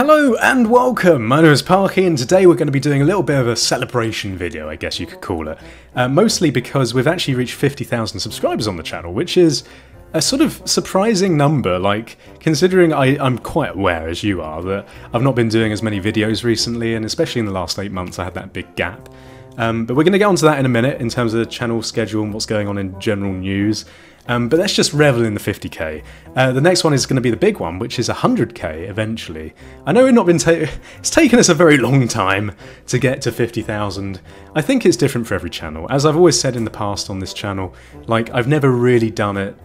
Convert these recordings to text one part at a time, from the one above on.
Hello and welcome, my name is Parky and today we're going to be doing a little bit of a celebration video, I guess you could call it. Mostly because we've actually reached 50,000 subscribers on the channel, which is a sort of surprising number, like, considering I'm quite aware, as you are, that I've not been doing as many videos recently, and especially in the last 8 months I had that big gap. But we're going to get onto that in a minute in terms of the channel schedule and what's going on in general news. But let's just revel in the 50k. The next one is going to be the big one, which is 100k eventually. I know it's taken us a very long time to get to 50,000. I think it's different for every channel. As I've always said in the past on this channel, like, I've never really done it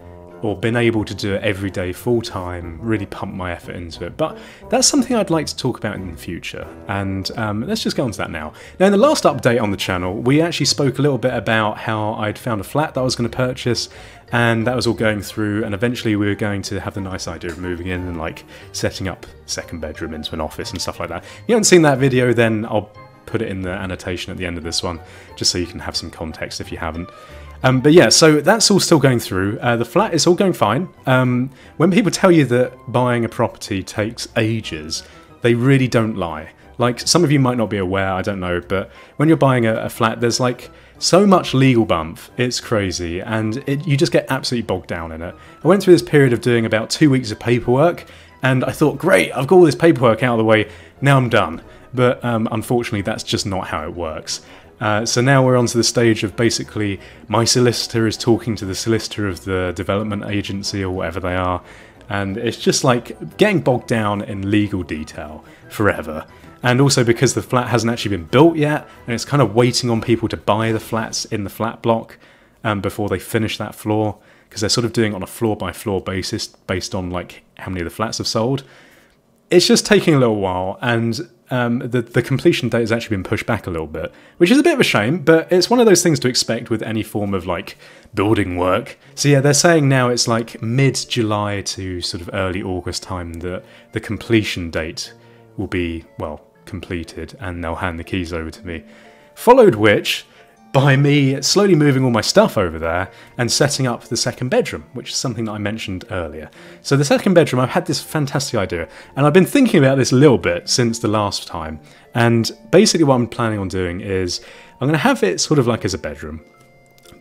or been able to do it every day full time, really pump my effort into it. But that's something I'd like to talk about in the future, and let's just go on to that now. Now, in the last update on the channel, we actually spoke a little bit about how I'd found a flat that I was going to purchase, and that was all going through, and eventually we were going to have the nice idea of moving in and like setting up second bedroom into an office and stuff like that. If you haven't seen that video, then I'll put it in the annotation at the end of this one, just so you can have some context if you haven't. But yeah, so that's all still going through. The flat is all going fine. When people tell you that buying a property takes ages, they really don't lie. Like, some of you might not be aware, I don't know, but when you're buying a flat, there's like so much legal bump, it's crazy, and you just get absolutely bogged down in it. I went through this period of doing about 2 weeks of paperwork, and I thought, great, I've got all this paperwork out of the way, now I'm done. But unfortunately, that's just not how it works. So now we're on to the stage of basically my solicitor is talking to the solicitor of the development agency or whatever they are, and it's just like getting bogged down in legal detail forever. And also because the flat hasn't actually been built yet, and it's kind of waiting on people to buy the flats in the flat block before they finish that floor, because they're sort of doing it on a floor by floor basis based on like how many of the flats have sold. It's just taking a little while, and the completion date has actually been pushed back a little bit, which is a bit of a shame, but it's one of those things to expect with any form of like building work. So yeah, they're saying now it's like mid-July to sort of early August time that the completion date will be, well, completed, and they'll hand the keys over to me. Followed which by me slowly moving all my stuff over there and setting up the second bedroom, which is something that I mentioned earlier. So the second bedroom, I've had this fantastic idea, and I've been thinking about this a little bit since the last time, and basically what I'm planning on doing is I'm going to have it sort of like as a bedroom,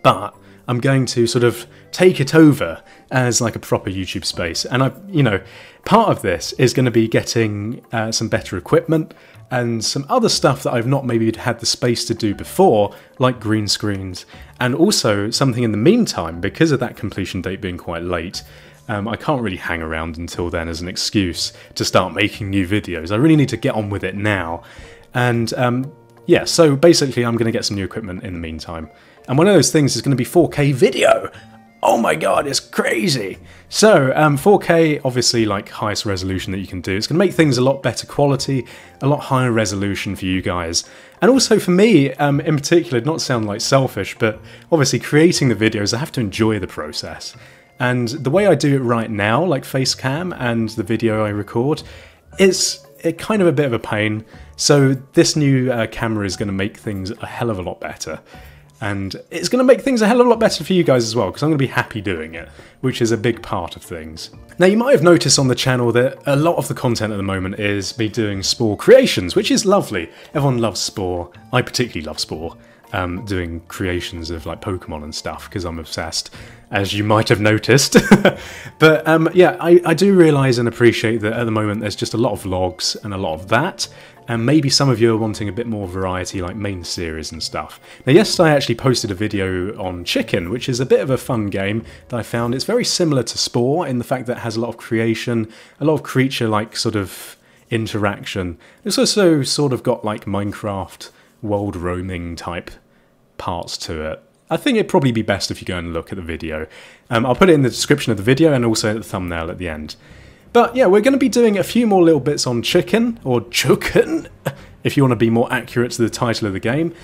but I'm going to sort of take it over as like a proper YouTube space. And part of this is going to be getting some better equipment and some other stuff that I've not maybe had the space to do before, like green screens. And also something in the meantime, because of that completion date being quite late, I can't really hang around until then as an excuse to start making new videos. I really need to get on with it now. And yeah, so basically I'm going to get some new equipment in the meantime. And one of those things is going to be 4K video. Oh my god, it's crazy! So, 4K, obviously, like, highest resolution that you can do. It's going to make things a lot better quality, a lot higher resolution for you guys. And also for me, in particular, not to sound like selfish, but obviously creating the videos, I have to enjoy the process. And the way I do it right now, like face cam and the video I record, it's kind of a bit of a pain. So this new camera is going to make things a hell of a lot better. And it's going to make things a hell of a lot better for you guys as well, because I'm going to be happy doing it, which is a big part of things. Now, you might have noticed on the channel that a lot of the content at the moment is me doing Spore creations, which is lovely. Everyone loves Spore. I particularly love Spore, doing creations of like Pokemon and stuff, because I'm obsessed, as you might have noticed. But yeah, I do realise and appreciate that at the moment there's just a lot of vlogs and a lot of that. And maybe some of you are wanting a bit more variety, like main series and stuff. Now, yesterday I actually posted a video on Chicken, which is a bit of a fun game that I found. It's very similar to Spore in the fact that it has a lot of creation, a lot of creature-like sort of interaction. It's also sort of got like Minecraft world roaming type parts to it. I think it'd probably be best if you go and look at the video. I'll put it in the description of the video and also at the thumbnail at the end. But yeah, we're going to be doing a few more little bits on Chicken, or Chicken, if you want to be more accurate to the title of the game,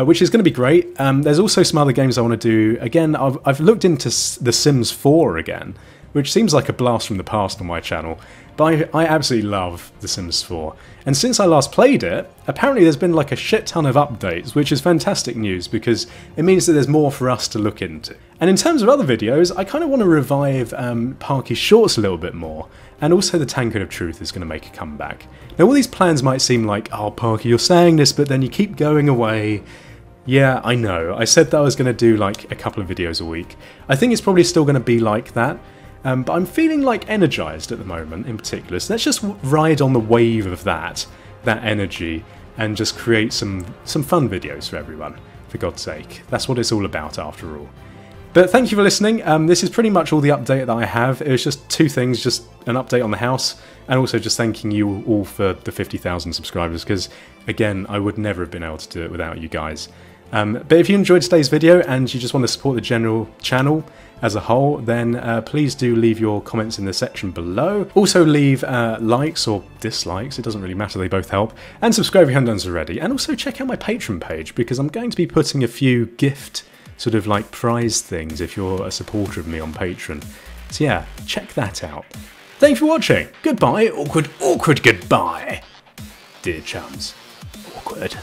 which is going to be great. There's also some other games I want to do. Again, I've looked into The Sims 4 again, which seems like a blast from the past on my channel, but I absolutely love The Sims 4. And since I last played it, apparently there's been like a shit ton of updates, which is fantastic news because it means that there's more for us to look into. And in terms of other videos, I kind of want to revive Parky's shorts a little bit more, and also the Tankard of Truth is going to make a comeback. Now all these plans might seem like, oh Parky, you're saying this, but then you keep going away. Yeah, I know. I said that I was going to do like a couple of videos a week. I think it's probably still going to be like that. But I'm feeling like energized at the moment in particular, so let's just ride on the wave of that energy and just create some fun videos for everyone, for God's sake. That's what it's all about after all. But thank you for listening. This is pretty much all the update that I have. It was just two things, just an update on the house and also just thanking you all for the 50,000 subscribers because, again, I would never have been able to do it without you guys. But if you enjoyed today's video and you just want to support the general channel as a whole, then please do leave your comments in the section below. Also leave likes or dislikes, it doesn't really matter, they both help. And subscribe if you haven't done so already. And also check out my Patreon page because I'm going to be putting a few gift sort of like prize things if you're a supporter of me on Patreon. So yeah, check that out. Thank you for watching. Goodbye, awkward, awkward goodbye. Dear chums. Awkward.